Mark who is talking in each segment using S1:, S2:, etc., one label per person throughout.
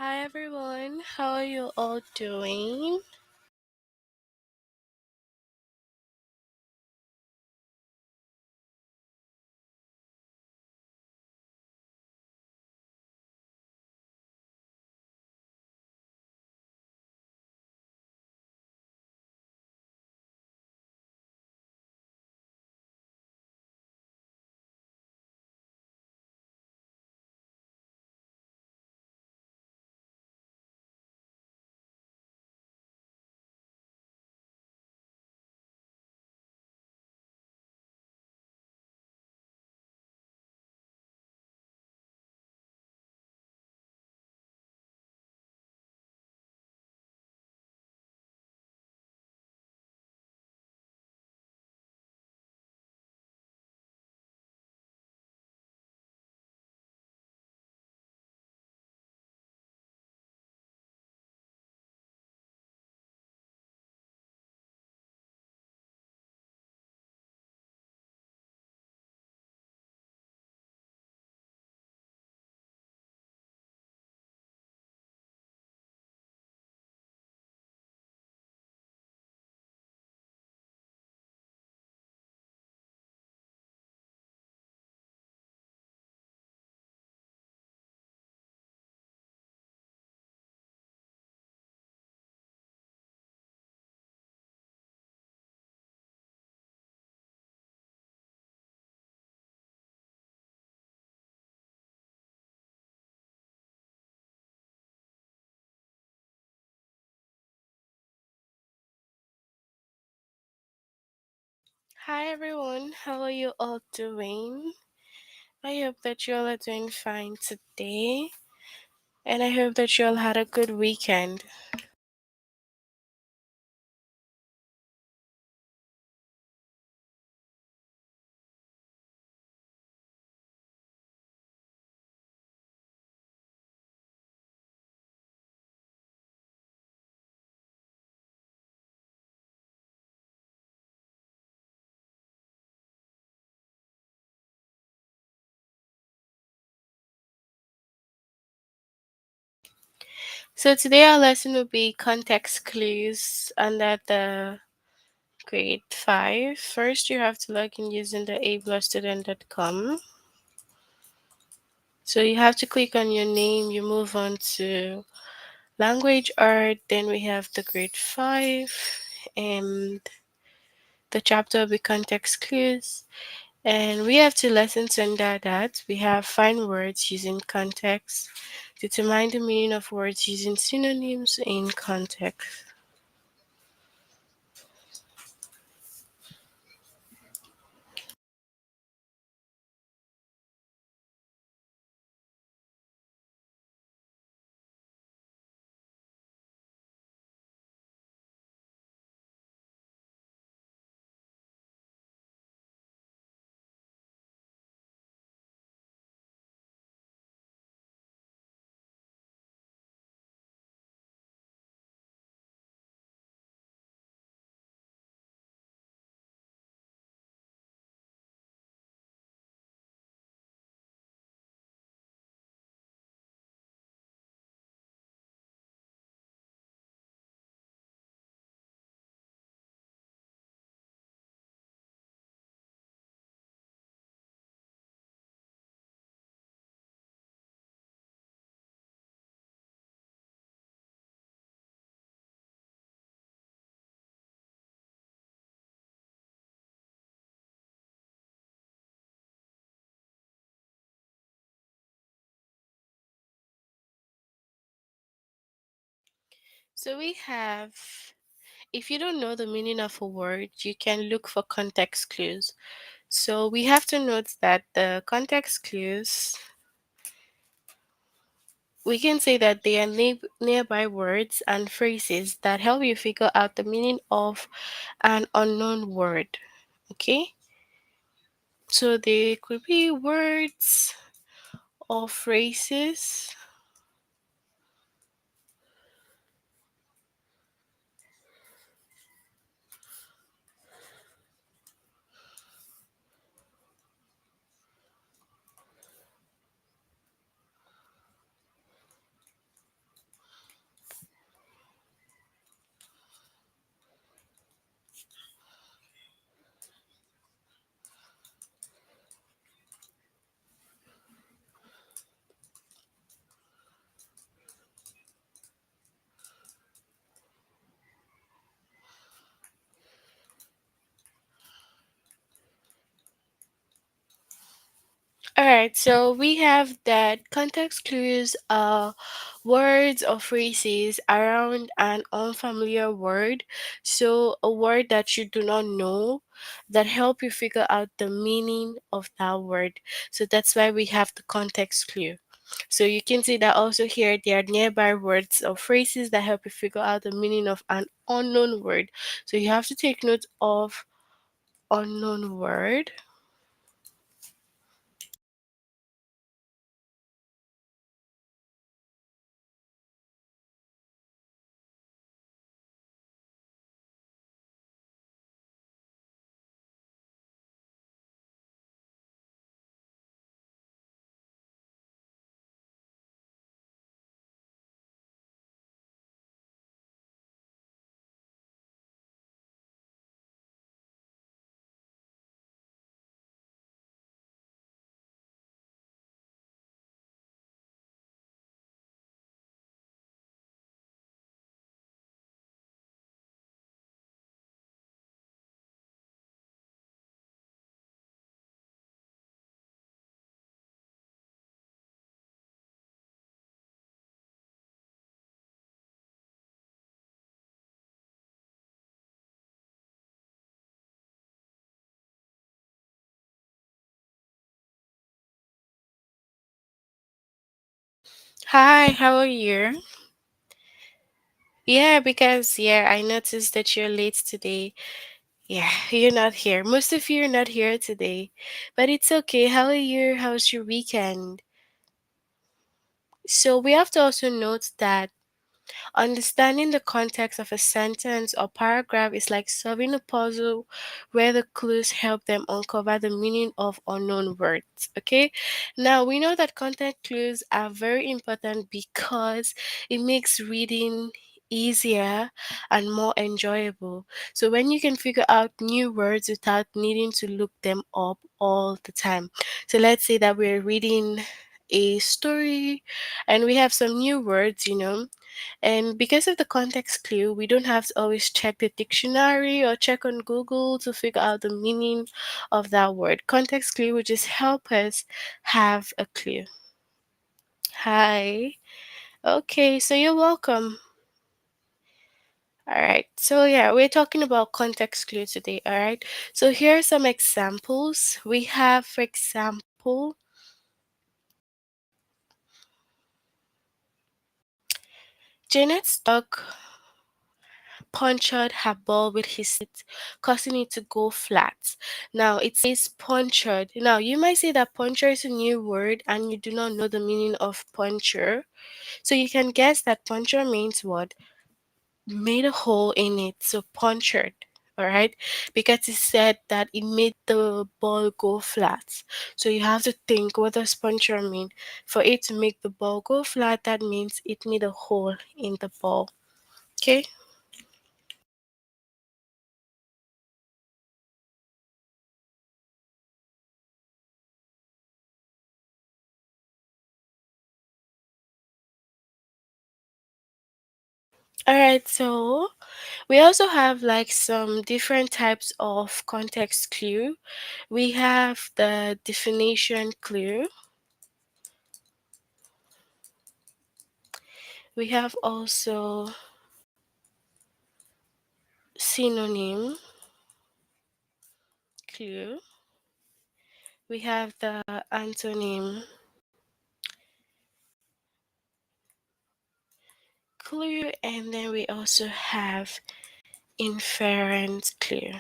S1: Hi everyone, how are you all doing? Hi everyone, how are you all doing? I hope that you all are doing fine today, and I hope that you all had a good weekend. So today our lesson will be context clues under the grade 5. First, you have to log in using the ablossstudent.com. So you have to click on your name, you move on to language art, then we have the grade 5, and the chapter will be context clues. And we have two lessons under that. We have find words using context, determine the meaning of words using synonyms in context. So we have, if you don't know the meaning of a word, you can look for context clues. So we have to note that the context clues, we can say that they are nearby words and phrases that help you figure out the meaning of an unknown word. Okay? So they could be words or phrases. All right, so we have that context clues are words or phrases around an unfamiliar word. So, a word that you do not know that help you figure out the meaning of that word. So, that's why we have the context clue. So, you can see that also here there are nearby words or phrases that help you figure out the meaning of an unknown word. So, you have to take note of unknown word. Hi, how are you? Yeah, because I noticed that you're late today. Yeah, you're not here. Most of you are not here today. But it's okay. How are you? How's your weekend? So we have to also note that understanding the context of a sentence or paragraph is like solving a puzzle where the clues help them uncover the meaning of unknown words. Okay? Now, we know that content clues are very important because it makes reading easier and more enjoyable. So, when you can figure out new words without needing to look them up all the time. So, let's say that we're reading a story and we have some new words, and because of the context clue, we don't have to always check the dictionary or check on Google to figure out the meaning of that word. Context clue will just help us have a clue. Hi. Okay, so you're welcome. All right. So we're talking about context clue today, all right? So here are some examples. We have, for example, Janet's dog punctured her ball with his teeth, causing it to go flat. Now it says punctured. Now you might say that puncture is a new word and you do not know the meaning of puncture. So you can guess that puncture means what? Made a hole in it. So punctured. Alright? Because it said that it made the ball go flat. So you have to think, what does puncture mean? For it to make the ball go flat, that means it made a hole in the ball. Okay? Alright, so we also have like some different types of context clue. We have the definition clue. We have also synonym clue. We have the antonym clue, and then we also have inference clue.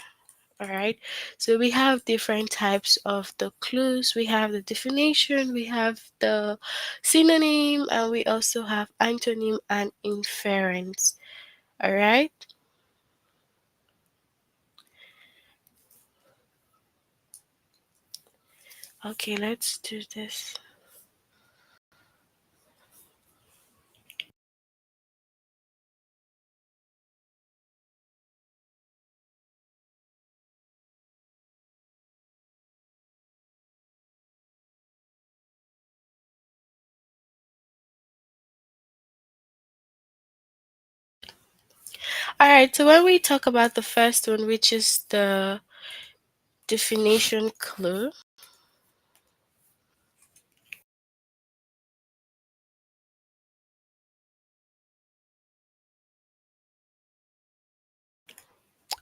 S1: All right. So we have different types of the clues. We have the definition, we have the synonym, and we also have antonym and inference. All right. Okay, let's do this. All right. So when we talk about the first one, which is the definition clue,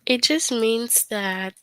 S1: It just means that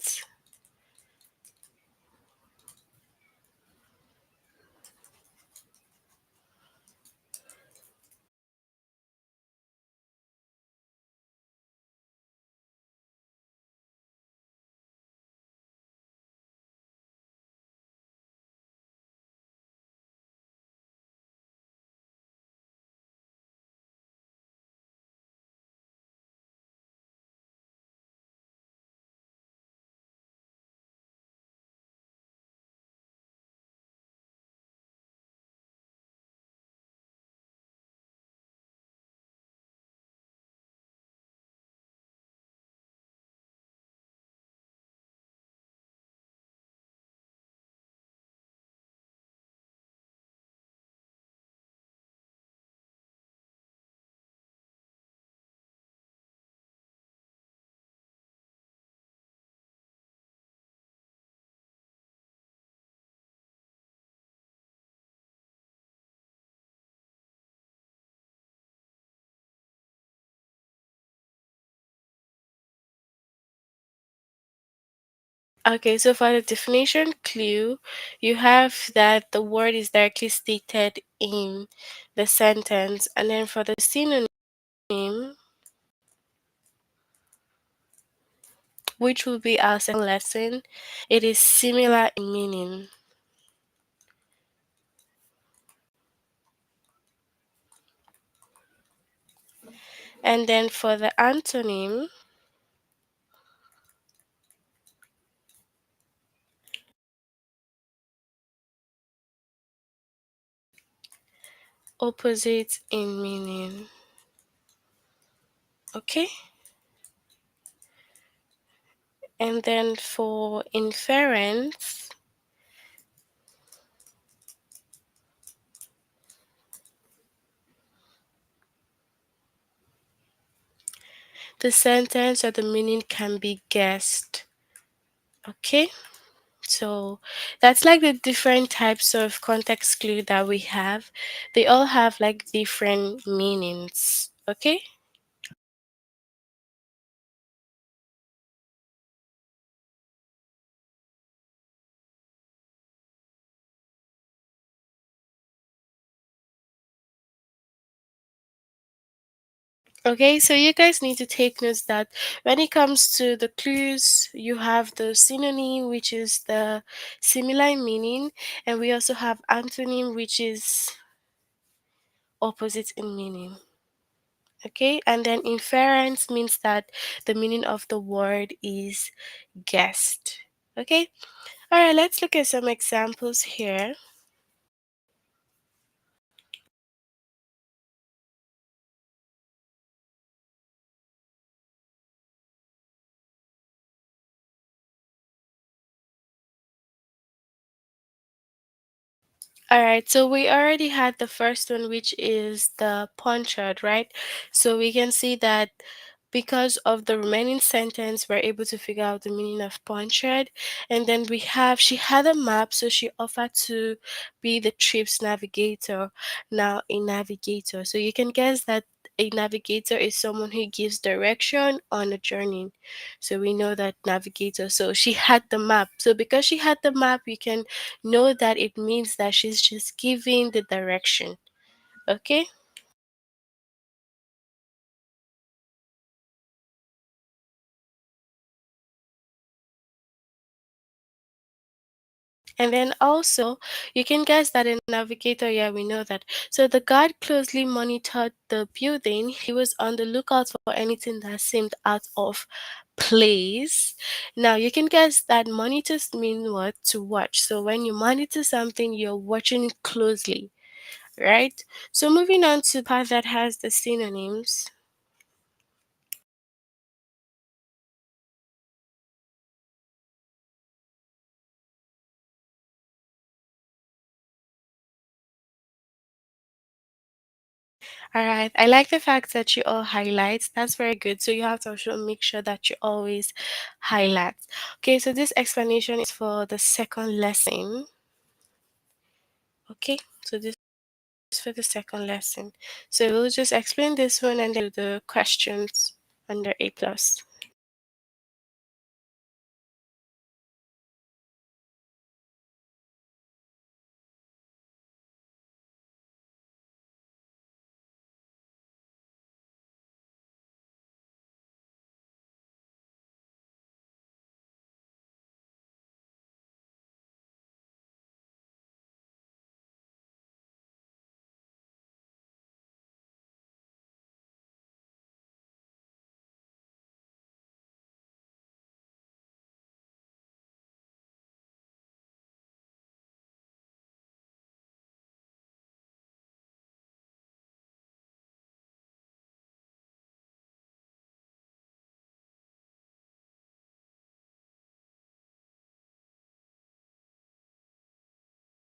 S1: okay, so for the definition clue, you have that the word is directly stated in the sentence, and then for the synonym, which will be our second lesson, it is similar in meaning. And then for the antonym, opposite in meaning. Okay? And then for inference, the sentence or the meaning can be guessed. Okay? So that's like the different types of context clue that we have. They all have like different meanings. Okay? Okay, so you guys need to take notes that when it comes to the clues, you have the synonym, which is the similar in meaning, and we also have antonym, which is opposite in meaning. Okay, and then inference means that the meaning of the word is guessed. Okay, all right, let's look at some examples here. All right, so we already had the first one, which is the punchard, right? So we can see that because of the remaining sentence, we're able to figure out the meaning of punchard. And then we have, she had a map, so she offered to be the trip's navigator, now a navigator. So you can guess that a navigator is someone who gives direction on a journey. So we know that navigator. So she had the map. So because she had the map, you can know that it means that she's just giving the direction. Okay? And then also, you can guess that in Navigator, yeah, we know that. So the guard closely monitored the building. He was on the lookout for anything that seemed out of place. Now, you can guess that monitors mean what? To watch. So when you monitor something, you're watching closely, right? So moving on to the part that has the synonyms. All right. I like the fact that you all highlight. That's very good. So you have to also make sure that you always highlight. Okay, so this explanation is for the second lesson. Okay, so this is for the second lesson. So we'll just explain this one and then do the questions under A plus.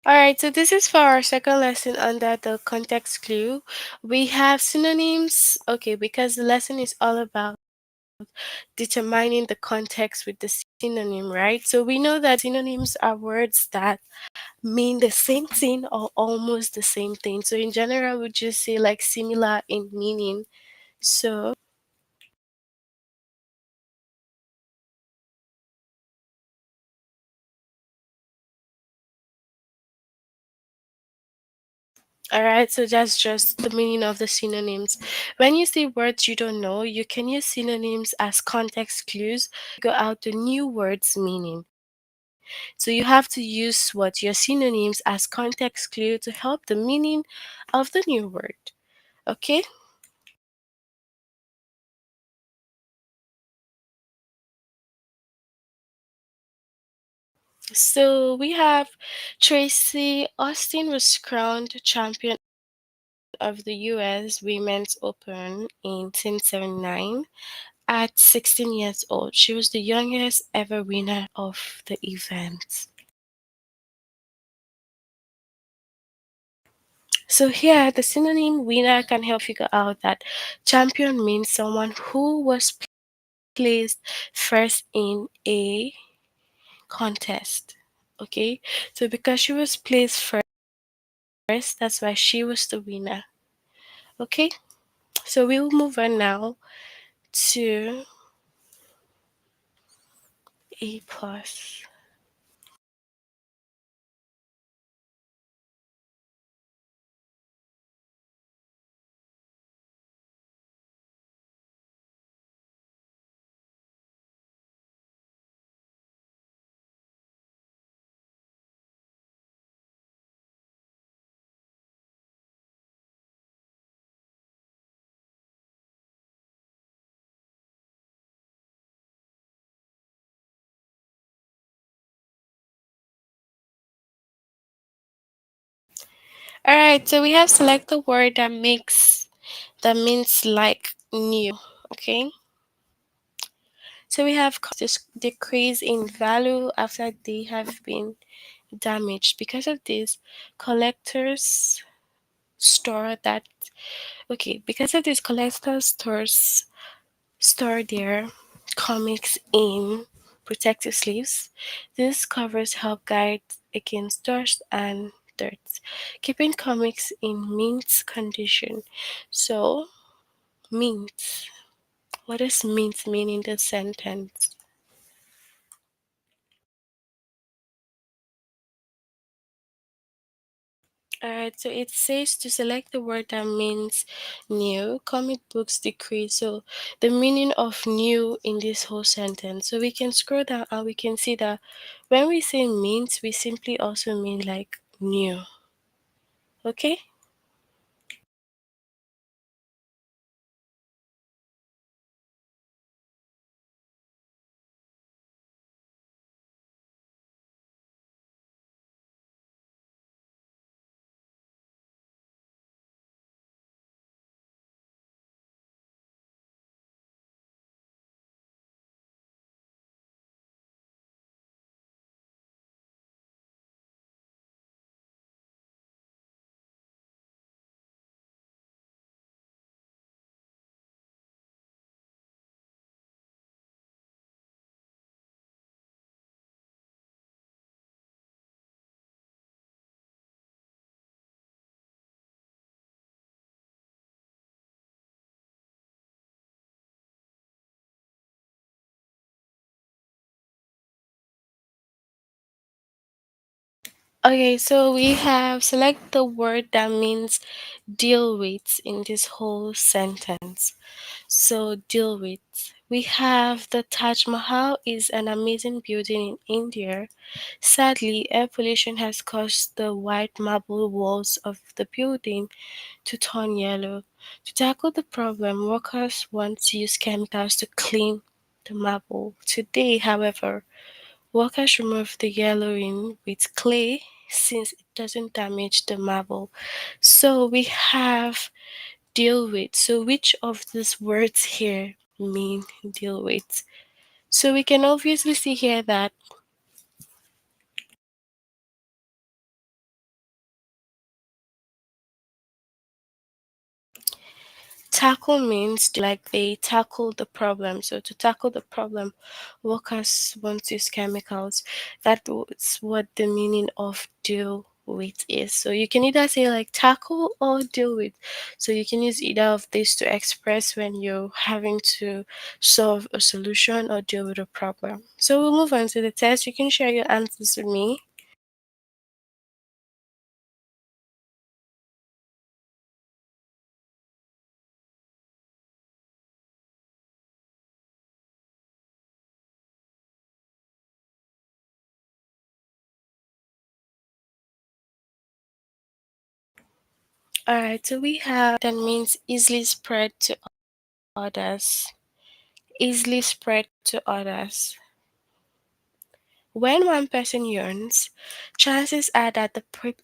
S1: All right, so this is for our second lesson under the context clue. We have synonyms. Okay, because the lesson is all about determining the context with the synonym, right? So we know that synonyms are words that mean the same thing or almost the same thing. So in general, we just say like similar in meaning. So, all right, so that's just the meaning of the synonyms. When you see words you don't know, you can use synonyms as context clues to go out the new word's meaning. So you have to use what your synonyms as context clue to help the meaning of the new word. Okay? So we have Tracy Austin was crowned champion of the US Women's Open in 1979 at 16 years old. She was the youngest ever winner of the event. So here, the synonym winner can help figure out that champion means someone who was placed first in a contest. Okay, so because she was placed first, that's why she was the winner. Okay, so we will move on now to A plus. All right, so we have select the word that means like new. Okay, so we have this decrease in value after they have been damaged. Because of this, collectors store that. Okay, because of this, collectors store their comics in protective sleeves. These covers help guide against dust and dirt, keeping comics in mint condition. So, mint. What does mint mean in this sentence? Alright, so it says to select the word that means new, comic books decrease. So the meaning of new in this whole sentence. So we can scroll down and we can see that when we say means, we simply also mean like new. Okay? Okay, so we have select the word that means deal with in this whole sentence. So deal with. We have the Taj Mahal is an amazing building in India. Sadly, air pollution has caused the white marble walls of the building to turn yellow. To tackle the problem, workers once used chemicals to clean the marble. Today, however, workers remove the yellowing with clay since it doesn't damage the marble. So we have deal with. So which of these words here mean deal with? So we can obviously see here that Tackle means like they tackle the problem. So to tackle the problem, workers want to use chemicals. That's what the meaning of deal with is. So you can either say like tackle or deal with. So you can use either of these to express when you're having to solve a solution or deal with a problem. So we'll move on to the test. You can share your answers with me. Alright, so we have that means easily spread to others. Easily spread to others. When one person yawns, chances are that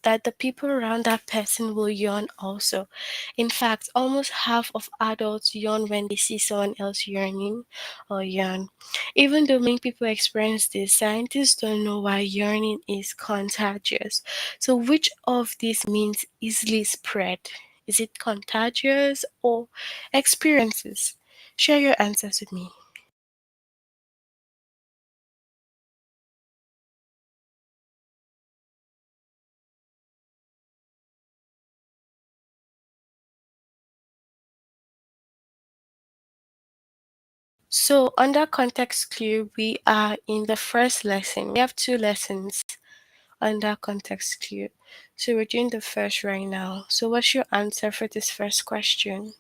S1: that the people around that person will yawn also. In fact, almost half of adults yawn when they see someone else yawning or yawn. Even though many people experience this, scientists don't know why yawning is contagious. So, which of these means easily spread? Is it contagious or experiences? Share your answers with me. So, under context clue, we are in the first lesson. We have two lessons under context clue. So, we're doing the first right now. So, what's your answer for this first question?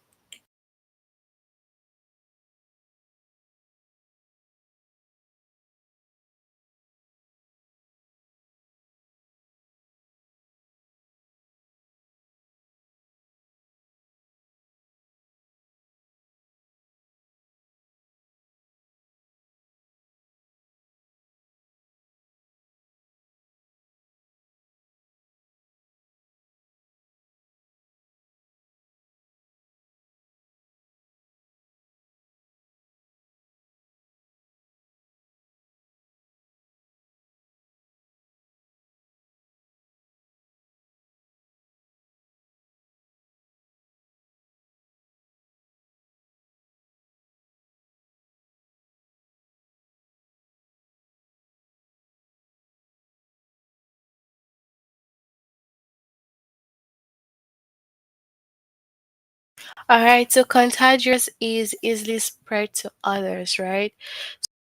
S1: All right, so contagious is easily spread to others, right?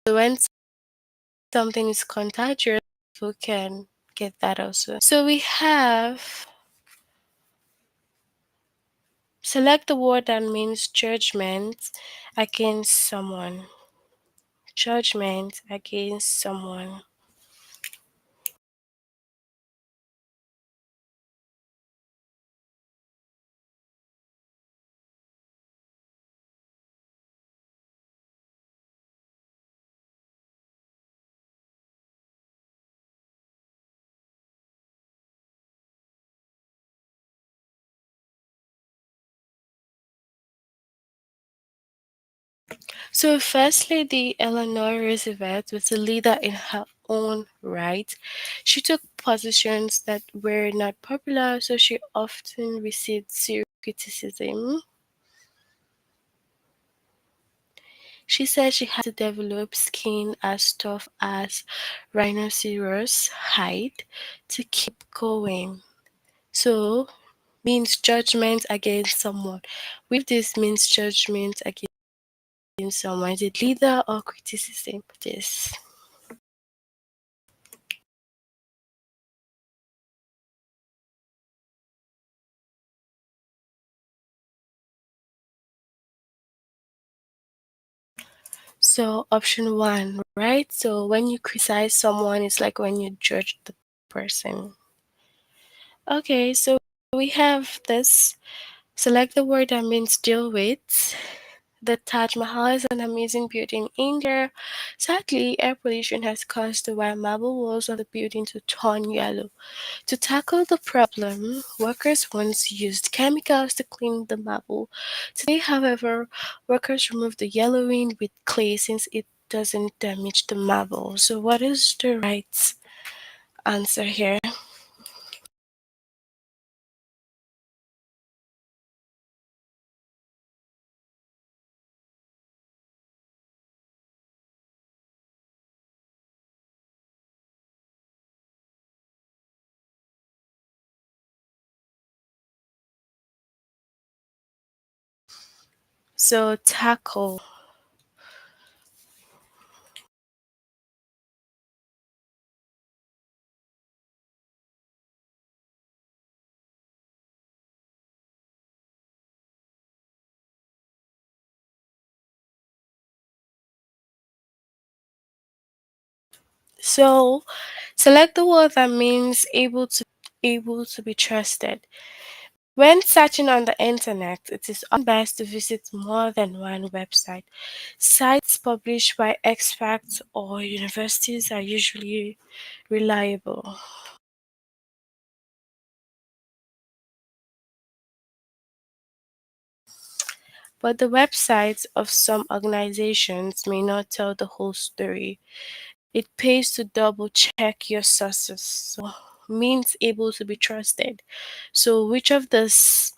S1: So, when something is contagious, people can get that also. So, we have select the word that means judgment against someone. Judgment against someone. So, firstly, the Eleanor Roosevelt was a leader in her own right. She took positions that were not popular, so she often received serious criticism. She said she had to develop skin as tough as rhinoceros hide to keep going. So, means judgment against someone. With this means judgment against someone, is it leader or criticism? This. So option one, right? So when you criticize someone, it's like when you judge the person. Okay, so we have this. Select the word that means deal with. The Taj Mahal is an amazing building in India. Sadly, air pollution has caused the white marble walls of the building to turn yellow. To tackle the problem, workers once used chemicals to clean the marble. Today, however, workers remove the yellowing with clay since it doesn't damage the marble. So, what is the right answer here? So tackle. So select the word that means able to be trusted. When searching on the internet, it is often best to visit more than one website. Sites published by experts or universities are usually reliable, but the websites of some organizations may not tell the whole story. It pays to double check your sources. So means able to be trusted. So which of this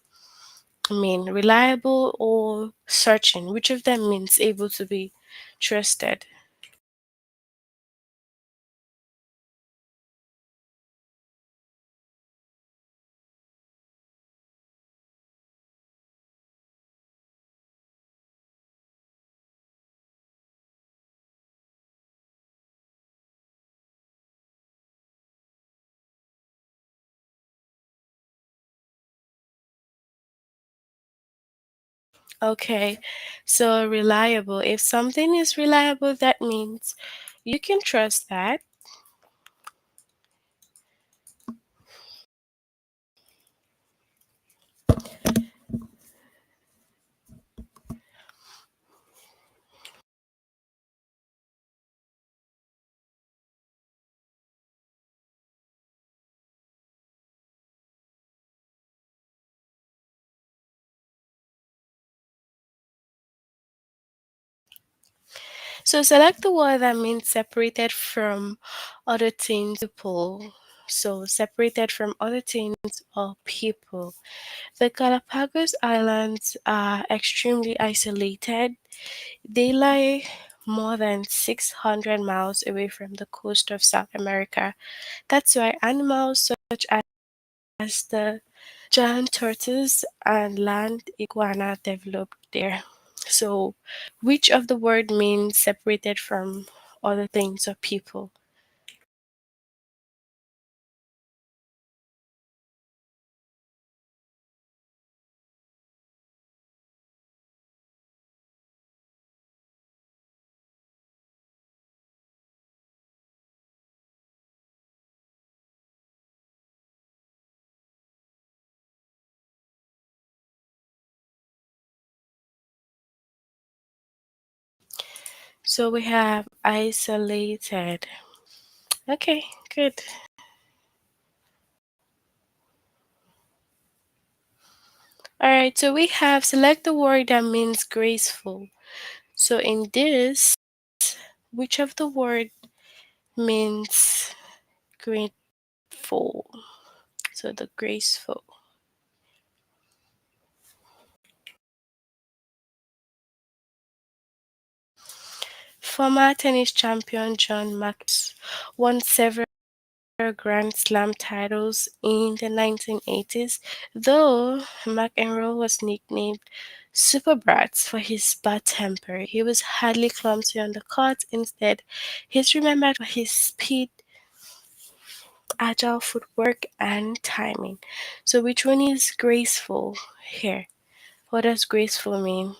S1: mean reliable or searching? Which of them means able to be trusted? Okay, so reliable. If something is reliable, that means you can trust that. So select the word that means separated from other things, people. So separated from other things or people. The Galapagos Islands are extremely isolated. They lie more than 600 miles away from the coast of South America. That's why animals such as the giant tortoise and land iguana developed there. So, which of the word means separated from other things or people? So we have isolated. Okay, good. All right, so we have select the word that means graceful. So in this, which of the word means grateful? So the graceful. Former tennis champion John won several Grand Slam titles in the 1980s, though McEnroe was nicknamed Super Brats for his bad temper. He was hardly clumsy on the court. Instead, he's remembered for his speed, agile footwork, and timing. So, which one is graceful here? What does graceful mean?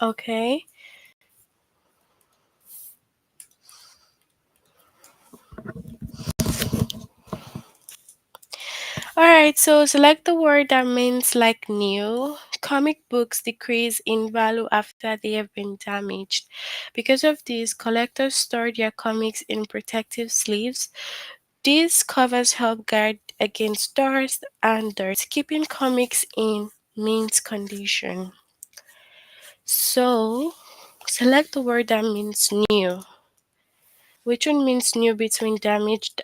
S1: Okay. Alright, so select the word that means like new. Comic books decrease in value after they have been damaged. Because of this, collectors store their comics in protective sleeves. These covers help guard against dust and dirt, keeping comics in mint condition. So, select the word that means new. Which one means new between damaged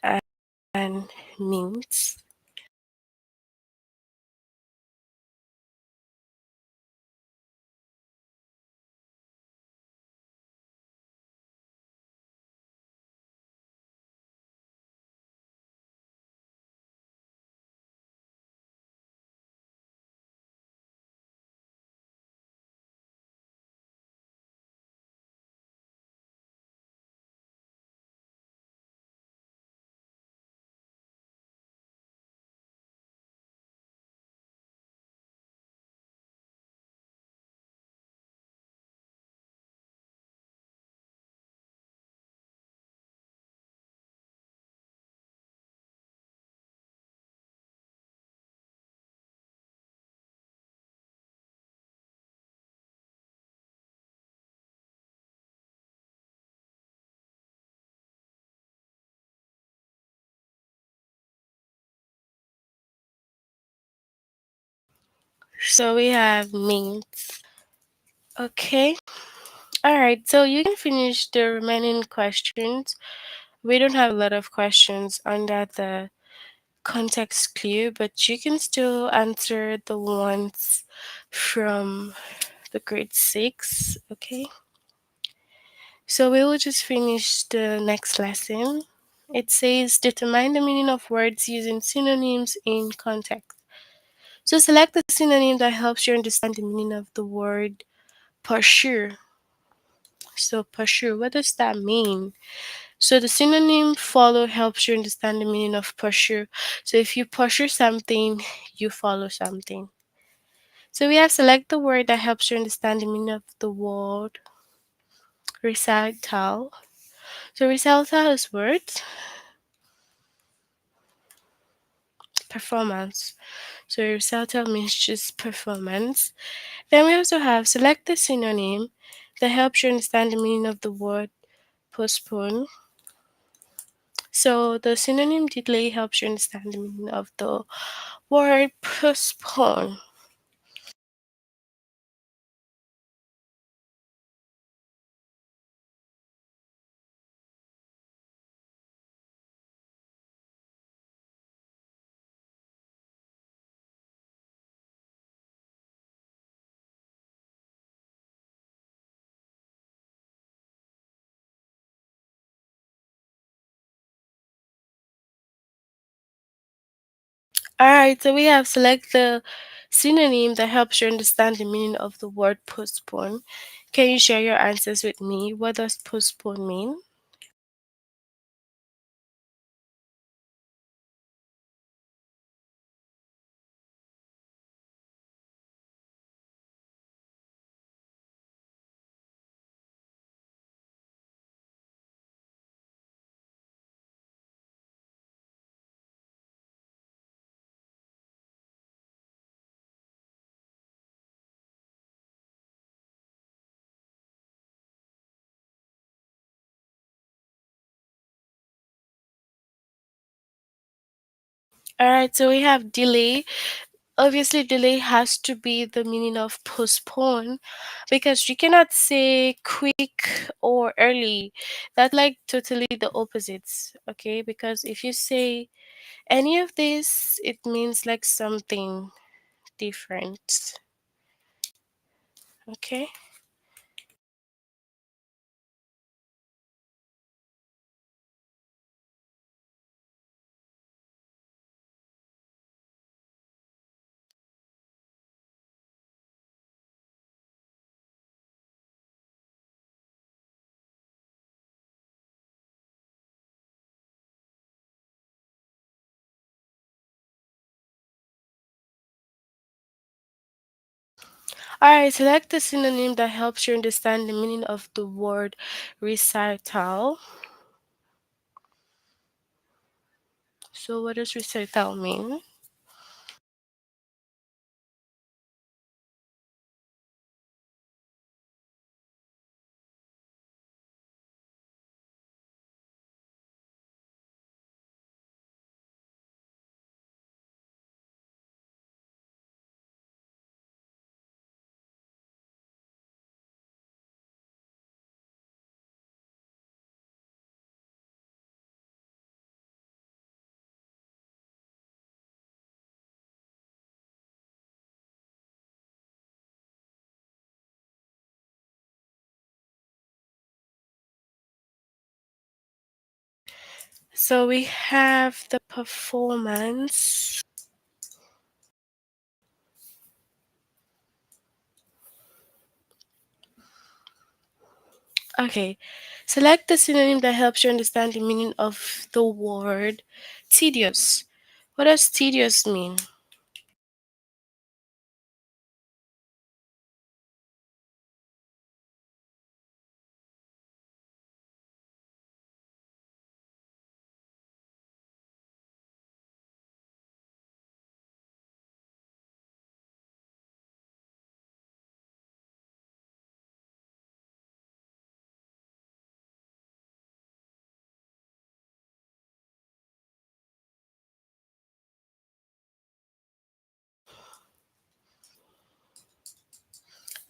S1: and means? So we have means. Okay. All right. So you can finish the remaining questions. We don't have a lot of questions under the context clue, but you can still answer the ones from the grade 6. Okay. So we will just finish the next lesson. It says determine the meaning of words using synonyms in context. So select the synonym that helps you understand the meaning of the word pursue. So pursue, what does that mean? So the synonym follow helps you understand the meaning of pursue. So if you pursue something, you follow something. So we have select the word that helps you understand the meaning of the word recital. So recital is words, performance. So recital means just performance. Then we also have select the synonym that helps you understand the meaning of the word postpone. So the synonym delay helps you understand the meaning of the word postpone. Alright, so we have select the synonym that helps you understand the meaning of the word postpone. Can you share your answers with me? What does postpone mean? Alright, so we have delay. Obviously, delay has to be the meaning of postpone because you cannot say quick or early. That's like totally the opposites, okay? Because if you say any of this, it means like something different, okay? Alright, select the synonym that helps you understand the meaning of the word recital. So, what does recital mean? So we have the performance. Okay, select the synonym that helps you understand the meaning of the word tedious. What does tedious mean?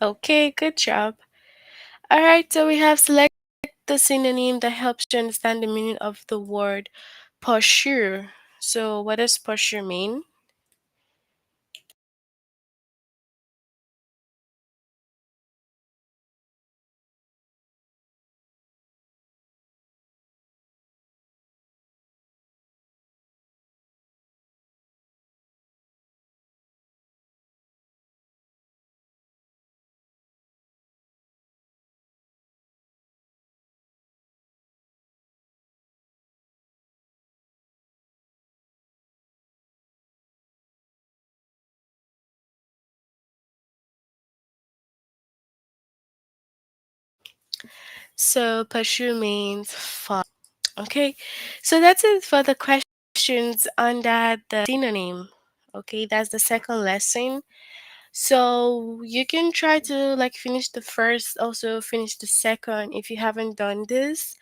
S1: Okay, good job. All right, so we have select the synonym that helps you understand the meaning of the word pursue. So, what does pursue mean? So, pursue means fun. Okay, so that's it for the questions under the synonym. Okay, that's the second lesson. So you can try to like finish the first, also finish the second if you haven't done this,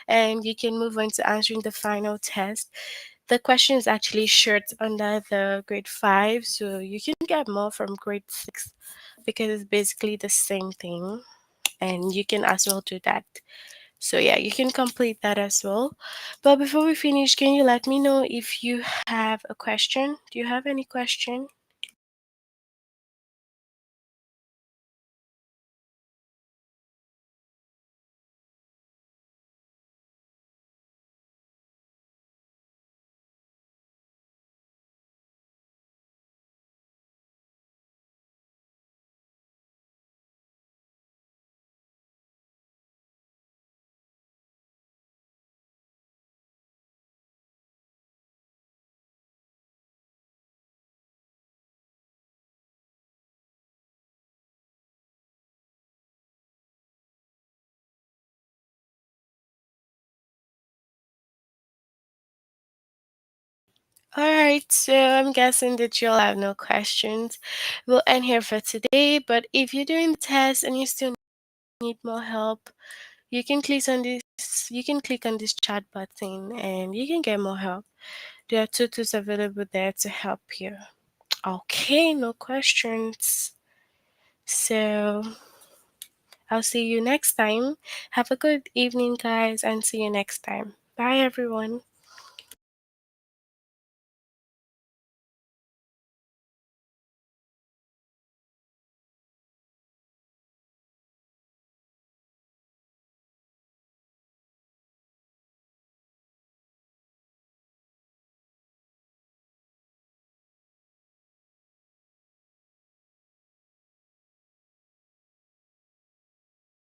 S1: and you can move on to answering the final test. The question is actually short under the grade 5, so you can get more from grade 6 because it's basically the same thing, and you can as well do that. So yeah, you can complete that as well. But before we finish, can you let me know if you have a question? Do you have any question? Alright, so I'm guessing that you'll have no questions. We'll end here for today, but if you're doing the test and you still need more help, you can click on this chat button and you can get more help. There are tutors available there to help you. Okay, no questions. So I'll see you next time. Have a good evening, guys, and see you next time. Bye, everyone.